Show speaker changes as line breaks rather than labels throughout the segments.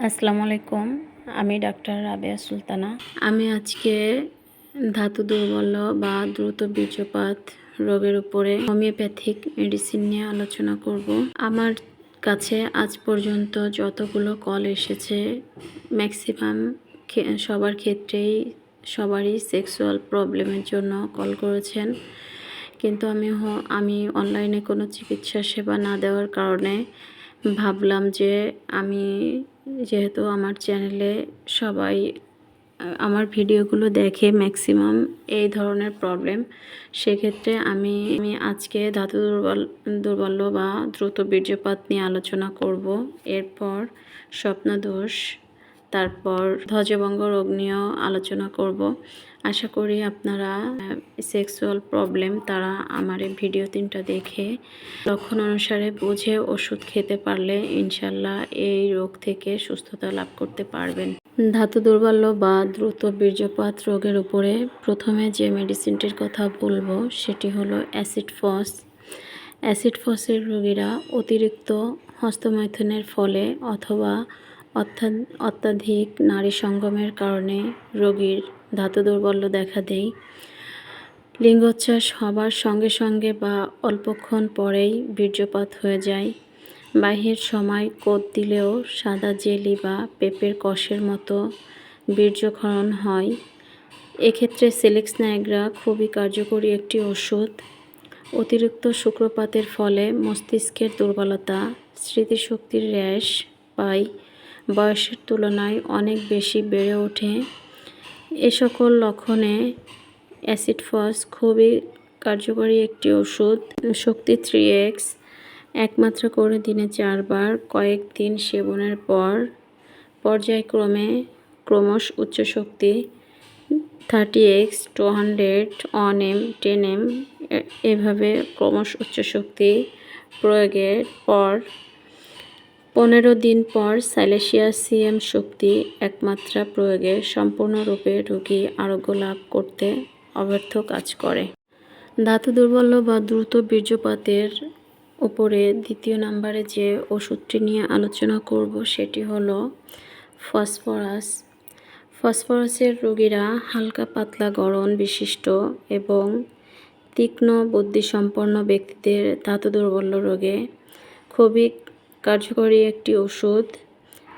আসসালামু আলাইকুম। আমি ডাক্তার রাবেয়া সুলতানা। আমি আজকে ধাতু দুর্বল্য বা দ্রুত বীর্যপাত রোগের উপরে হোমিওপ্যাথিক মেডিসিন নিয়ে আলোচনা করব। আমার কাছে আজ পর্যন্ত যতগুলো কল এসেছে ম্যাক্সিমাম সবার ক্ষেত্রেই সবারই সেক্সুয়াল প্রবলেমের জন্য কল করেছেন, কিন্তু আমি অনলাইনে কোনো চিকিৎসা সেবা না দেওয়ার কারণে ভাবলাম যে আমি যেহেতু আমার চ্যানেলে সবাই আমার ভিডিওগুলো দেখে ম্যাক্সিমাম এই ধরনের প্রবলেম, সেক্ষেত্রে আমি আজকে ধাতু দুর্বল্য বা দ্রুত বীর্যপাত নিয়ে আলোচনা করব। এরপর স্বপ্নদোষ, তারপর ধ্বজভঙ্গ রোগ নিয়েও আলোচনা করব। আশা করি আপনারা সেক্সুয়াল প্রবলেম তারা আমার এই ভিডিও 3টা দেখে লক্ষণ অনুসারে বুঝে ওষুধ খেতে পারলে ইনশাল্লাহ এই রোগ থেকে সুস্থতা লাভ করতে পারবেন। ধাতু দুর্বল্য বা দ্রুত বীর্যপাত রোগের উপরে প্রথমে যে মেডিসিনটির কথা বলবো সেটি হলো অ্যাসিড ফস। অ্যাসিড ফসের রোগীরা অতিরিক্ত হস্তমৈথুনের ফলে অথবা অত্যাধিক নারী সঙ্গমের কারণে রোগীর ধাতু দুর্বল্য দেখা দেয়। লিঙ্গোচ্ছ্বাস হবার সঙ্গে সঙ্গে বা অল্পক্ষণ পরেই বীর্যপাত হয়ে যায়। বাহ্যের সময় কোদ দিলেও সাদা জেলি বা পেঁপের কষের মতো বীর্যক্ষরণ হয়। এক্ষেত্রে সেলিক্স নাইগ্রা খুবই কার্যকরী একটি ওষুধ। অতিরিক্ত শুক্রপাতের ফলে মস্তিষ্কের দুর্বলতা, স্মৃতিশক্তির হ্রাস পায়, বয়সের তুলনায় অনেক বেশি বেড়ে ওঠে। এ সকল লক্ষণে অ্যাসিড ফস খুবই কার্যকরী একটি ওষুধ। শক্তি 3x 1 মাত্রা করে দিনে 4 বার কয়েকদিন সেবনের পর পর্যায়ক্রমে ক্রমশ উচ্চ শক্তি 30x 200 1m 10m এভাবে ক্রমশ উচ্চ শক্তি প্রয়োগের পর 15 দিন পর সাইলেশিয়া সিএম শক্তি 1 মাত্রা প্রয়োগে সম্পূর্ণরূপে রোগী আরোগ্য লাভ করতে অব্যর্থ কাজ করে। ধাতু দুর্বল্য বা দ্রুত বীর্যপাতের উপরে দ্বিতীয় নম্বরে যে ওষুধটি নিয়ে আলোচনা করব সেটি হলো ফসফরাস। ফসফরাসের রোগীরা হালকা পাতলা গড়ন বিশিষ্ট এবং তীক্ষ্ণ বুদ্ধিসম্পন্ন ব্যক্তিদের ধাতু দুর্বল্য রোগে খুবই কার্যকরী একটি ওষুধ।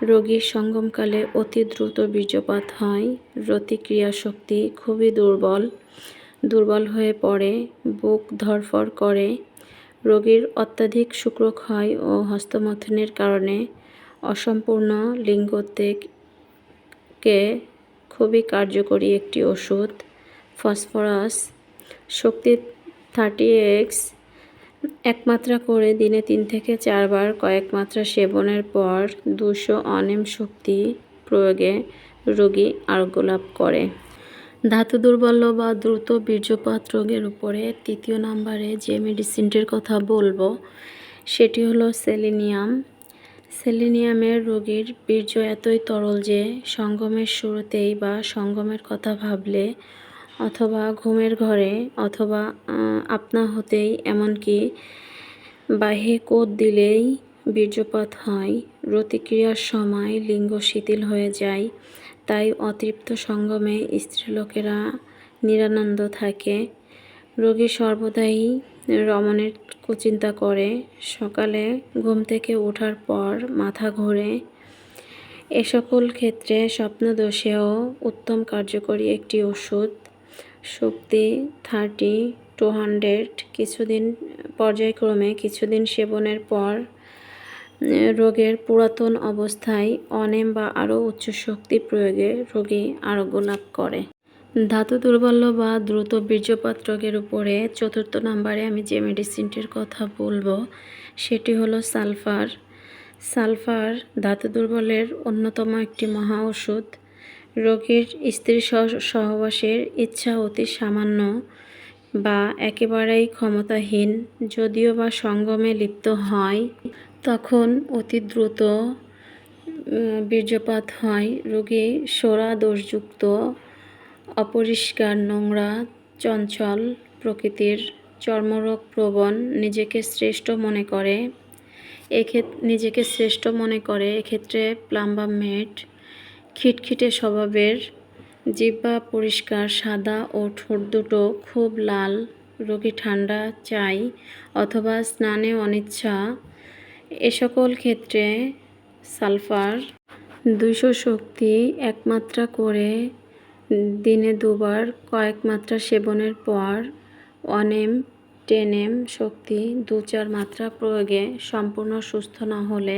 রোগীর সঙ্গমকালে অতি দ্রুত বীর্যপাত হয়, রতিক্রিয়া শক্তি খুবই দুর্বল হয়ে পড়ে, বুক ধড়ফড় করে। রোগীর অত্যাধিক শুক্রক্ষয় ও হস্তমৈথুনের কারণে অসম্পূর্ণ লিঙ্গোত্তেকে খুবই কার্যকরী একটি ওষুধ। ফসফরাস শক্তি 30x 1 মাত্রা করে দিনে 3 থেকে 4 বার কয়েক মাত্রা সেবনের পর 200 অনিম শক্তি প্রয়োগে রোগী আরোগ্য লাভ করে। ধাতু দুর্বল্য বা দ্রুত বীর্যপাত রোগের উপরে তৃতীয় নম্বরে যে মেডিসিনটির কথা বলবো সেটি হলো সেলেনিয়াম। সেলেনিয়ামের রোগীর বীর্য এতই তরল যে সঙ্গমের শুরুতেই বা সঙ্গমের কথা ভাবলে অথবা ঘুমের ঘরে অথবা আপনা হতেই এমনকি বাহ্যে কোদ দিলেই বীর্যপাত হয়। রতিক্রিয়ার সময় লিঙ্গ শিথিল হয়ে যায়, তাই অতৃপ্ত সঙ্গমে স্ত্রীলোকেরা নিরানন্দ থাকে। রোগী সর্বদাই রমণের কুচিন্তা করে, সকালে ঘুম থেকে ওঠার পর মাথা ঘোরে। এ সকল ক্ষেত্রে স্বপ্নদোষেও উত্তম কার্যকরী একটি ওষুধ। শক্তি 30 200 পর্যায়ক্রমে কিছুদিন সেবনের পর রোগের পুরাতন অবস্থায় অনেম বা আরও উচ্চ শক্তি প্রয়োগে রোগী আরোগ্য লাভ করে। ধাতু দুর্বল্য বা দ্রুত বীর্যপাত রোগের উপরে চতুর্থ নম্বরে আমি যে মেডিসিনটির কথা বলবো সেটি হলো সালফার। সালফার ধাতু দুর্বলের অন্যতম একটি মহা ওষুধ। রোগীর স্ত্রী সহবাসের ইচ্ছা অতি সামান্য বা একেবারেই ক্ষমতাহীন, যদিও বা সঙ্গমে লিপ্ত হয়, তখন অতি দ্রুত বীর্যপাত হয়। রোগী সোরা দোষযুক্ত, অপরিষ্কার, নোংরা, চঞ্চল প্রকৃতির, চর্মরোগ প্রবণ, নিজেকে শ্রেষ্ঠ মনে করে। নিজেকে শ্রেষ্ঠ মনে করে। এক্ষেত্রে প্লাম্বা মেড, খিটখিটে স্বভাবের, জিহ্বা পরিষ্কার, সাদা ও ঠোঁট দুটো খুব লাল, রোগী ঠান্ডা চাই অথবা স্নানে অনিচ্ছা, এ সকল ক্ষেত্রে সালফার 200 শক্তি 1 মাত্রা করে দিনে 2 বার কয়েক মাত্রা সেবনের পর 1 m 10 m শক্তি 2-4 মাত্রা প্রয়োগে সম্পূর্ণ সুস্থ না হলে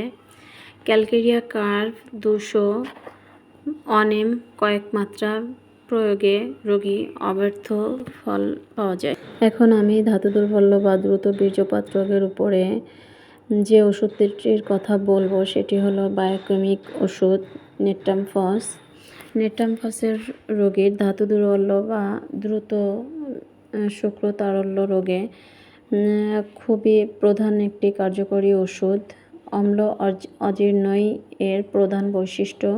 ক্যালকেরিয়া কার্ভ 200 1 m কয়েক মাত্রা প্রয়োগে রোগী অব্যর্থ ফল পাওয়া যায়। এখন আমি ধাতু দুর্বল্য বা দ্রুত বীর্যপাত রোগের উপরে যে ওষুধটির কথা বলবো সেটি হলো বায়োকেমিক ওষুধ নেট্টামফস। নেট্টামফসের রোগীর ধাতু দুর্বল্য বা দ্রুত শুক্রতারল্য রোগে খুবই প্রধান একটি কার্যকরী ওষুধ। অম্ল অজীর্ণই এর প্রধান বৈশিষ্ট্য।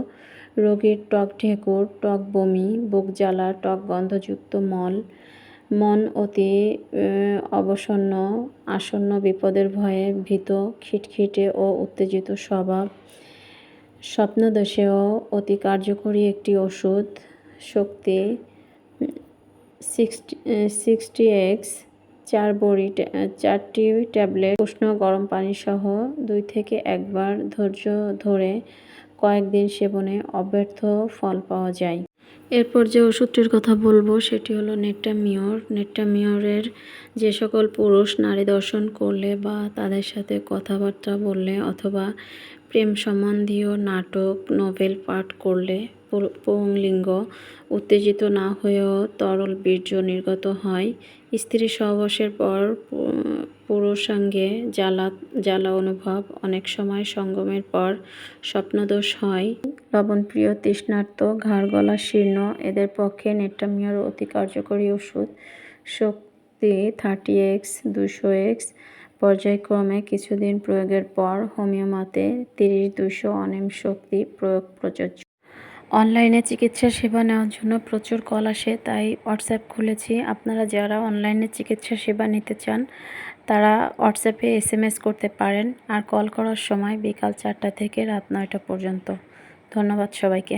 রোগীর টক ঢেকুর, টক বমি, বুক জ্বালা, টক গন্ধযুক্ত মন অতি অবসন্ন, আসন্ন বিপদের ভয়ে ভীত, খিটখিটে ও উত্তেজিত স্বভাব। স্বপ্নদোষেও অতি কার্যকরী একটি ওষুধ। শক্তি 60x 4টি ট্যাবলেট উষ্ণ গরম পানি সহ 2 থেকে 1 বার ধৈর্য ধরে কয়েকদিন সেবনে অব্যর্থ ফল পাওয়া যায়। এরপর যে ওষুধটির কথা বলবো সেটি হলো নেট্টামিওর। নেট্টামিওরের যে সকল পুরুষ নারী দর্শন করলে বা তাদের সাথে কথাবার্তা বললে অথবা প্রেম সম্বন্ধীয় নাটক নোভেল পাঠ করলে পুংলিঙ্গ উত্তেজিত না হয়েও তরল বীর্য নির্গত হয়। স্ত্রী সহবাসের পর পুরুষাঙ্গে জ্বালা অনুভব, অনেক সময় সঙ্গমের পর স্বপ্নদোষ হয়। লবণপ্রিয়, তৃষ্ণার্ত, ঘাড় গলা শীর্ণ এদের পক্ষে নেট্টামিওর অতি কার্যকরী ওষুধ। শক্তি 30x 200x পর্যায়ক্রমে কিছুদিন প্রয়োগের পর হোমিওমাতে 30-200 1 m শক্তি প্রয়োগ প্রযোজ্য। অনলাইনে চিকিৎসা সেবা নেওয়ার জন্য প্রচুর কল আসে, তাই হোয়াটসঅ্যাপ খুলেছি। আপনারা যারা অনলাইনে চিকিৎসা সেবা নিতে চান তারা হোয়াটসঅ্যাপে SMS করতে পারেন। আর কল করার সময় বিকাল 4টা থেকে রাত 9টা পর্যন্ত। ধন্যবাদ সবাইকে।